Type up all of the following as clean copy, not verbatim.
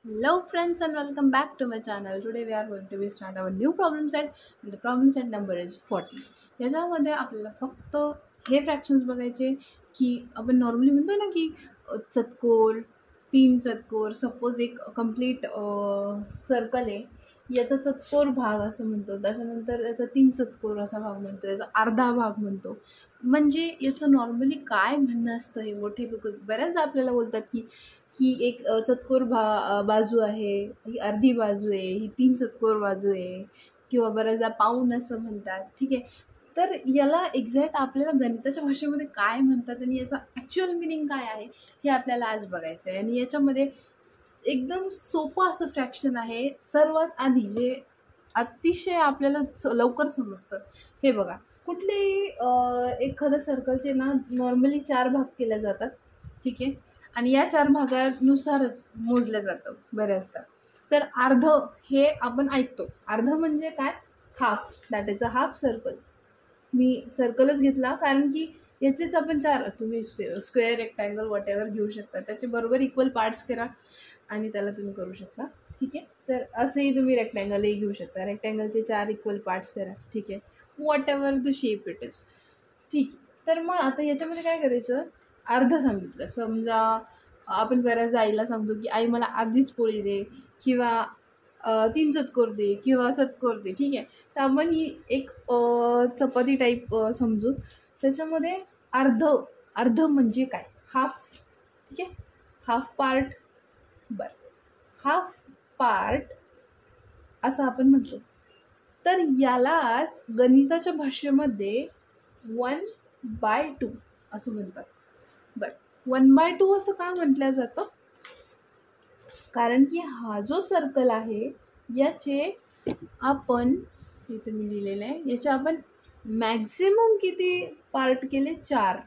Hello friends and welcome back to my channel. Today we are going to be start our new problem set and the problem set number is 40. याच्यामध्ये आपल्याला फक्त हे fractions बघायचे की आपण normally म्हणतो ना की चतकोर तीन चतकोर सपोज एक कंप्लीट सर्कल आहे याचा चतकोर भाग असं म्हणतो त्याच्यानंतर याचा तीन चतकोर असा भाग म्हणतो याचा अर्धा भाग म्हणतो म्हणजे याचं नॉर्मली काय म्हणणं असतं हे मोठे लोक बऱ्याचदा आपल्याला बोलतात की ही एक चतकोर बाजू आहे, ही अर्धी बाजू आहे, ही तीन चतकोर बाजू आहे किंवा बऱ्याचदा पाऊण असं म्हणतात. ठीक आहे. तर याला एक्झॅक्ट आपल्याला गणिताच्या भाषेमध्ये काय म्हणतात आणि याचा ॲक्च्युअल मिनिंग काय आहे हे आपल्याला आज बघायचं आहे. आणि याच्यामध्ये एकदम सोपं असं फ्रॅक्शन आहे. सर्वात आधी जे अतिशय आपल्याला लवकर समजतं हे बघा. कुठलेही एखाद्या सर्कलचे ना नॉर्मली 4 भाग केले जातात. ठीक आहे. आणि या 4 भागानुसारच मोजलं जातं बऱ्याचदा. तर अर्ध हे आपण ऐकतो. अर्ध म्हणजे काय? Half. That is a half circle. मी सर्कलच घेतला कारण की याचेच आपण 4 तुम्ही स्क्वेअर रेक्टँगल वॉटेवर घेऊ शकता. त्याचे बरोबर इक्वल पार्ट्स करा आणि त्याला तुम्ही करू शकता. ठीक आहे. तर असेही तुम्ही रेक्टँगलही घेऊ शकता. रेक्टँगलचे 4 इक्वल पार्ट्स करा. ठीक आहे. Whatever the shape it is. ठीक आहे. तर मग आता याच्यामध्ये काय करायचं? अर्ध सांगितलं. समजा आपण बऱ्याचदा आईला सांगतो की आई मला अर्धीच पोळी दे किंवा 3 चतकोर दे किंवा चतकोर दे. ठीक आहे. तर आपण ही एक चपाती टाईप समजू. त्याच्यामध्ये अर्ध अर्ध म्हणजे काय? हाफ. ठीक आहे. Half part. बरं. हाफ पार्ट असं आपण म्हणतो. तर यालाच गणिताच्या भाषेमध्ये 1/2 असं म्हणतात. बरं. 1/2 असं का म्हटलं जातं? कारण की हा जो सर्कल आहे याचे आपण इथे मी लिहिलेलं आहे याचे आपण मॅक्झिमम किती पार्ट केले? 4.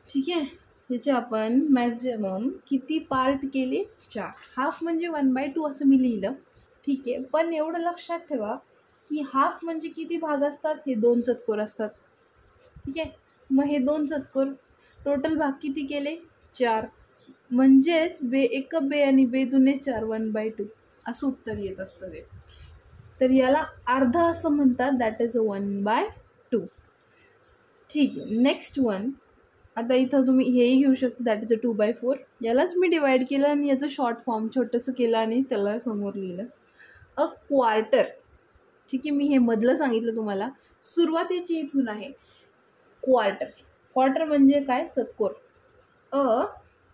ठीक आहे. याचे आपण मॅक्झिमम किती पार्ट केले? 4. हाफ म्हणजे 1/2 असं मी लिहिलं. ठीक आहे. पण एवढं लक्षात ठेवा की हाफ म्हणजे किती भाग असतात? हे 2 चतकोर असतात. ठीक आहे. मग हे 2 चतकोर टोटल भाग किती केले? 4. म्हणजेच एक बे आणि बे दुने 4 1/2 असं उत्तर येत असतं ते. तर याला अर्ध असं म्हणतात. That is 1/2. ठीक आहे. Next one. आता इथं तुम्ही हेही घेऊ शकता. That is 2/4. यालाच मी डिवाईड केलं आणि याचं शॉर्ट फॉर्म छोटंसं केलं आणि त्याला समोर लिहिलं अ क्वार्टर. ठीक आहे. मी हे मधलं सांगितलं तुम्हाला. सुरुवातीची इथून आहे. क्वार्टर. क्वार्टर म्हणजे काय? चतकोर. अ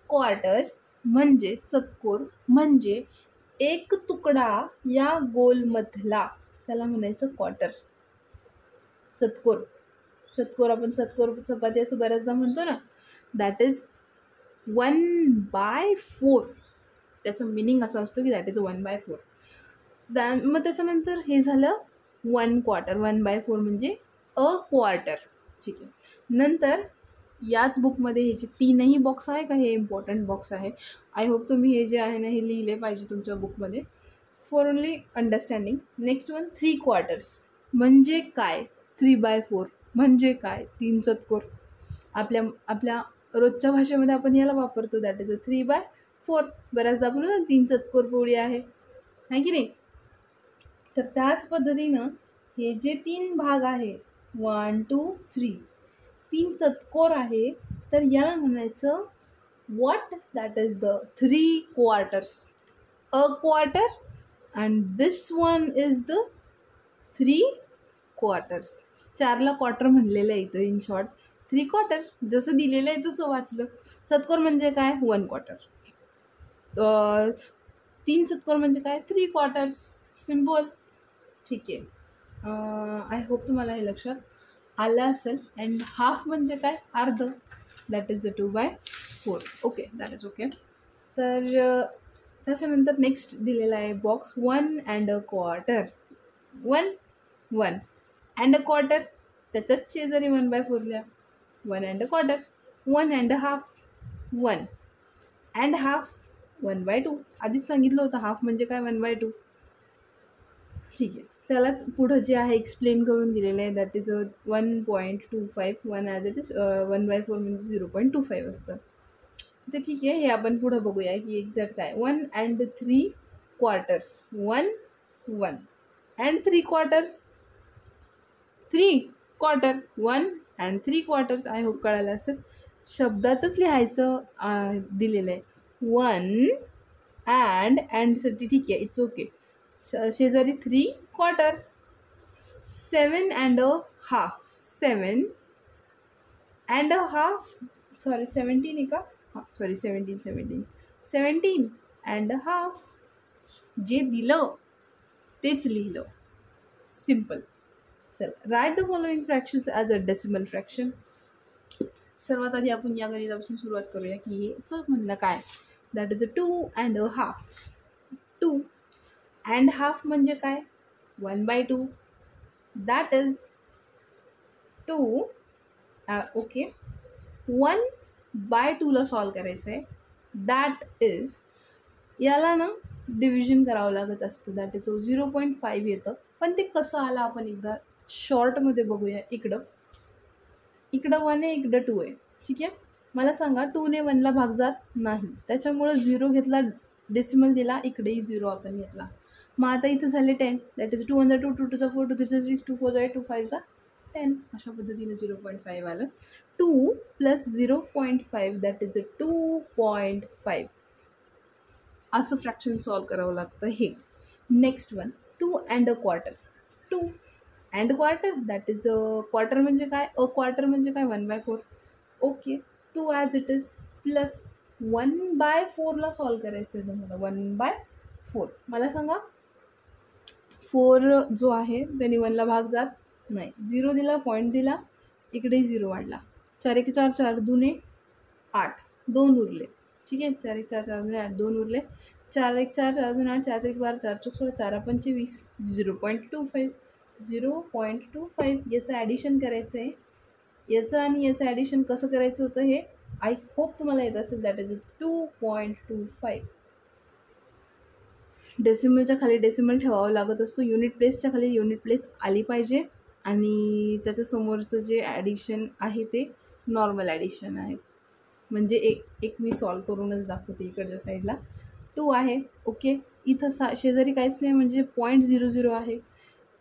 क्वार्टर म्हणजे चतकोर म्हणजे एक तुकडा या गोलमधला त्याला म्हणायचं क्वार्टर. चतकोर. चतकोर आपण चतकोर चपाती असं बऱ्याचदा म्हणतो ना. That is 1/4. त्याचं मिनिंग असं असतो की दॅट इज 1/4. मग त्याच्यानंतर हे झालं 1/4. 1/4 म्हणजे अ क्वार्टर. ठीक आहे. नंतर याच बुकमध्ये हे जे 3ही बॉक्स आहे का हे इम्पॉर्टंट बॉक्स आहे. आय होप तुम्ही हे जे आहे ना हे लिहिले पाहिजे तुमच्या बुकमध्ये for only understanding. Next one 3/4 म्हणजे काय? 3/4 म्हणजे काय? 3 चतकोर. आपल्या आपल्या रोजच्या भाषेमध्ये आपण याला वापरतो. दॅट इज अ 3/4. बऱ्याचदा आपण ना 3 चतकोर पोळी आहे की नाही. तर त्याच पद्धतीनं हे जे 3 भाग आहे 1 2 3 3 चतकोर आहे तर याला म्हणायचं what? That is the 3/4. A quarter and this one is the 3/4. 4ला quarter म्हणलेलं आहे इथं इन शॉर्ट. 3/4 जसं दिलेलं आहे तसं वाचलं. चतकोर म्हणजे काय? 1/4. 3 चतकोर म्हणजे काय? 3/4. सिम्पल. ठीक आहे. आय होप तुम्हाला हे लक्षात आलं असेल. अँड हाफ म्हणजे काय? अर्ध. That is the 2/4. Okay. That is okay. तर त्याच्यानंतर नेक्स्ट दिलेला आहे बॉक्स 1 1/4. 1 1 त्याच्याच शेजारी 1/4 लिहा. 1 1/4 1 1/2 1/2. आधीच सांगितलं होतं हाफ म्हणजे काय? 1/2. ठीक आहे. त्यालाच पुढं जे आहे एक्सप्लेन करून दिलेलं आहे. That is 1.25. 1 as it is 1/4 म्हणजे 0.25 असतं. तर ठीक आहे, हे आपण पुढं बघूया की एक्झॅक्ट काय. 1 and 3 quarters. 1 1 and 3 quarters. 3 quarter. 1 and 3 quarters. I hope कळालं असेल. शब्दातच लिहायचं दिलेलं आहे. 1 and ठीक आहे, इट्स ओके. शेजारी 3 quarter. 7.5. 7.5. सॉरी 17 आहे का? हां सॉरी 17.5. जे दिलं तेच लिहिलं. सिम्पल. चल, write the following fractions as a decimal fraction. सर्वात आधी आपण या गणितापासून सुरुवात करूया की हेचं म्हणणं काय. दॅट इज अ 2.5. 2.5 म्हणजे काय? 1/2. That is 2. ओके, 1/2ला सॉल्व करायचं आहे. दॅट इज, याला ना डिव्हिजन करावं लागत असतं. दॅट इज 0.5 येतं. पण ते कसं आलं आपण एकदा शॉर्टमध्ये बघूया. इकडं 1 आहे, इकडं 2 आहे. ठीक आहे, मला सांगा 2ने 1ला भाग जात नाही, त्याच्यामुळं 0 घेतला, डेसिमल दिला, इकडेही 0 आपण घेतला. मग आता इथं झाले 10. That is 2 1 2 2 2 4 2 3 6 2 4 8 2 5 10. अशा पद्धतीने 0.5 आलं. 2 + 0.5 दॅट इज 2.5. असं फ्रॅक्शन सॉल्व करावं लागतं हे. Next one, 2.25. 2.25 that is quarter म्हणजे काय? क्वार्टर म्हणजे काय? 1/4. Okay, 2 as it is plus 1/4ला सॉल्व करायचं आहे तुम्हाला. 1/4. मला सांगा 4 जो आहे त्याने 1ला भाग जात नाही. 0 दिला, पॉईंट दिला, इकडेही 0 वाढला. 4 1 4 4 2 8 2 उरले. ठीक आहे, 4 1 4 4 2 8 2 उरले. 4 1 4 4 2 8 4 3 12 4 4 16 4 5 20. 0.25. 0.25 याचं ॲडिशन करायचं आहे. याचं आणि याचं ॲडिशन कसं करायचं होतं हे आय होप तुम्हाला येत असेल. That is 2.25. डेसिमलच्या खाली डेसिमल ठेवावं लागत असतो. युनिट प्लेसच्या खाली युनिट प्लेस आली पाहिजे. आणि त्याच्यासमोरचं जे ॲडिशन आहे ते नॉर्मल ॲडिशन आहे. म्हणजे एक मी सॉल्व करूनच दाखवते. इकडच्या साईडला 2 आहे. ओके, इथं शेजारी काहीच नाही म्हणजे 0.00 आहे.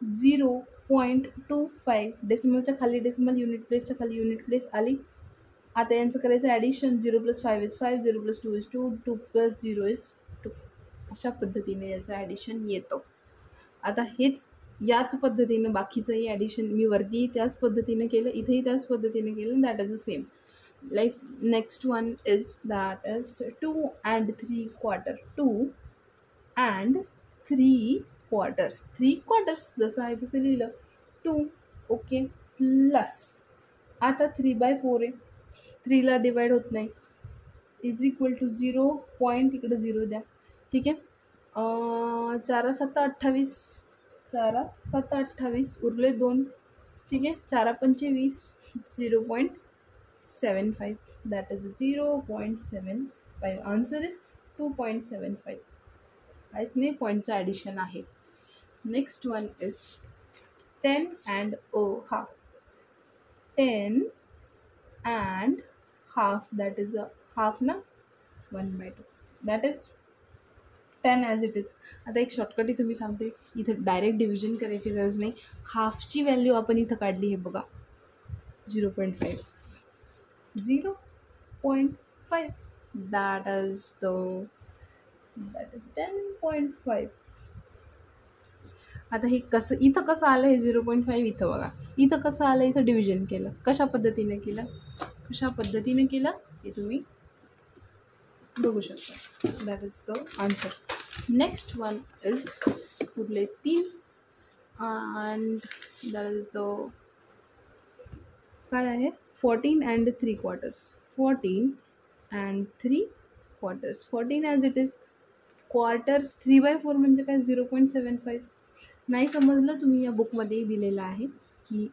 0.25 डेसिमलच्या खाली डेसिमल, युनिट प्लेसच्या खाली युनिट प्लेस आली. आता यांचं करायचं ॲडिशन. 0 + 5 is 5, 0 + 2 is 2, 2 + 0 is 2. अशा पद्धतीने याचं ॲडिशन येतं. आता हेच याच पद्धतीनं बाकीचंही ॲडिशन मी वरती त्याच पद्धतीनं केलं, इथेही त्याच पद्धतीने केलं. That is the same. Like next one is that is 2 and 3 quarter. 2 and 3 quarters. 3 quarters जसं आहे तसं लिहिलं. 2 ओके, प्लस आता 3/4 आहे. 3ला डिवाईड होत नाही. Is equal to 0. पॉईंट इकडे 0 द्या. ठीक आहे, 4 7 28. 4 7 28 उरले 2. ठीक आहे, 4 5 20. 0.75. That is 0.75. Answer is 2.75. काहीच नाही, पॉईंटचं ॲडिशन आहे. Next one is 10 and a half. 10 and half that is half ना, 1/2. That is 10 as it is. आता एक शॉर्टकट इथं मी सांगते. इथं डायरेक्ट डिव्हिजन करायची गरज नाही. हाफची व्हॅल्यू आपण इथं काढली हे बघा, 0.5. 0.5 दॅट इज 10.5. आता हे कसं इथं कसं आलं हे 0.5 इथं बघा. इथं कसं आलं, इथं डिव्हिजन केलं. कशा पद्धतीने केलं हे तुम्ही बघू शकता. That is the answer. Next one is कुठले 3 अँड दॅट इज द काय आहे 14 and 3 quarters. 14 and 3 quarters. 14 as it is. Quarter 3/4 म्हणजे काय 0.75. नाही समजलं तुम्ही या बुकमध्येही दिलेलं आहे की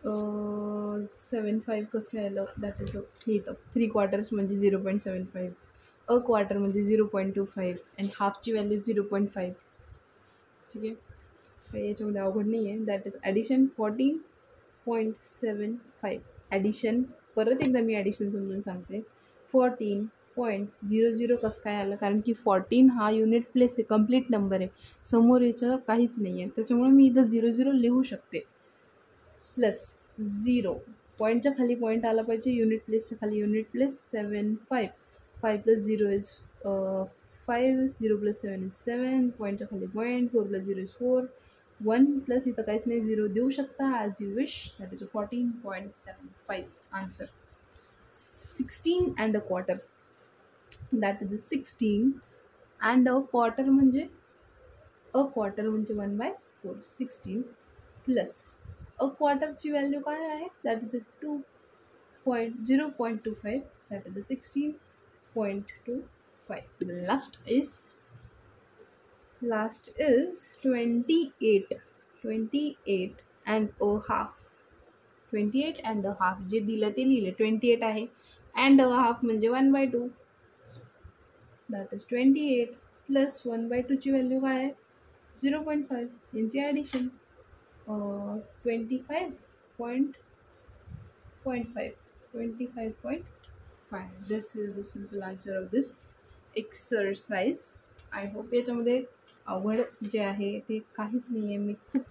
75 कसं आलं. दॅट इज हे इथं 3 quarters म्हणजे 0.75. क्वार्टर म्हणजे 0.25 अँड हाफची व्हॅल्यू 0.5. ठीक आहे, काही याच्यामध्ये अवघड नाही आहे. That is addition 14.75. ॲडिशन परत एकदा मी ॲडिशन समजून सांगते. 14.00 कसं काय आलं, कारण की 14 हा युनिट प्लेस आहे, कंप्लीट नंबर आहे, समोर याचं काहीच नाही आहे, त्याच्यामुळे मी इथं 00 लिहू शकते. प्लस 0, पॉईंटच्या खाली पॉईंट आला पाहिजे, युनिट प्लेसच्या खाली unit place. 7 5 5 plus 0 is 5, 0 plus 7 is 7, पॉईंटच्या खाली पॉईंट, 4 प्लस 0 इज 4, 1 प्लस इथं काहीच नाही, 0 देऊ शकता as you wish. That is 14.75 answer. 16 and a quarter, that is 16 and a quarter म्हणजे 1/4, 16 प्लस अ क्वार्टरची व्हॅल्यू काय आहे, that is 0.25, that is 16.25. Last is 28 and a half. 28 and a half जे दिलं ते लिहिले, 28 आहे, अँड अ हाफ म्हणजे 1/2, that is 28 plus 1/2ची value काय आहे, 0.5, यांची addition 25.5. This is the simple answer of this exercise. I hope याच्यामध्ये अवघड जे आहे ते काहीच नाही आहे. मी खूप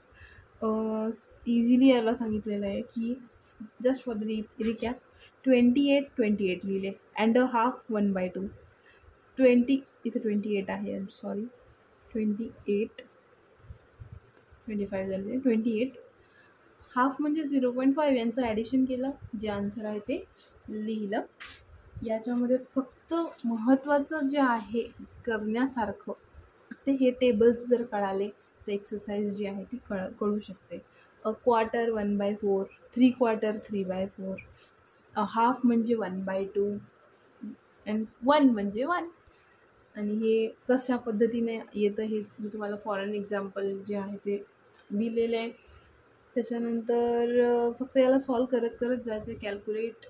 इझिली याला सांगितलेलं आहे की जस्ट फॉर द रिकॅप, 28 लिहिले, अँड अ हाफ 1/2, 20 इथं 28 आहे, सॉरी 25 झाले, 28 हाफ म्हणजे 0.5, यांचं ॲडिशन केलं, जे आन्सर आहे ते लिहिलं. याच्यामध्ये फक्त महत्त्वाचं जे आहे करण्यासारखं ते हे टेबल्स जर कळाले तर एक्सरसाइज जी आहे ती कळू शकते. अ क्वार्टर 1/4, 3/4 3/4, हाफ म्हणजे 1/2 अँड 1 म्हणजे 1. आणि हे कशा पद्धतीने येतं हे मी तुम्हाला फॉरेन एक्झाम्पल जे आहे ते दिलेलं आहे. त्याच्यानंतर फक्त याला सॉल्व करत जायचं, कॅल्क्युलेट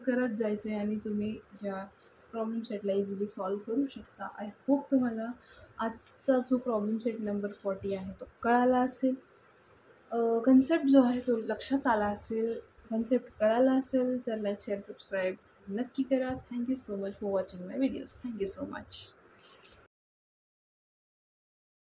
करत जायचं आहे, आणि तुम्ही ह्या प्रॉब्लेम सेटला इझिली सॉल्व करू शकता. आय होप तुम्हाला आजचा जो प्रॉब्लेम सेट नंबर 40 आहे तो कळाला असेल, कन्सेप्ट जो आहे तो लक्षात आला असेल. कन्सेप्ट कळाला असेल तर लाईक शेअर सबस्क्राईब नक्की करा. Thank you so much for watching my videos. Thank you so much.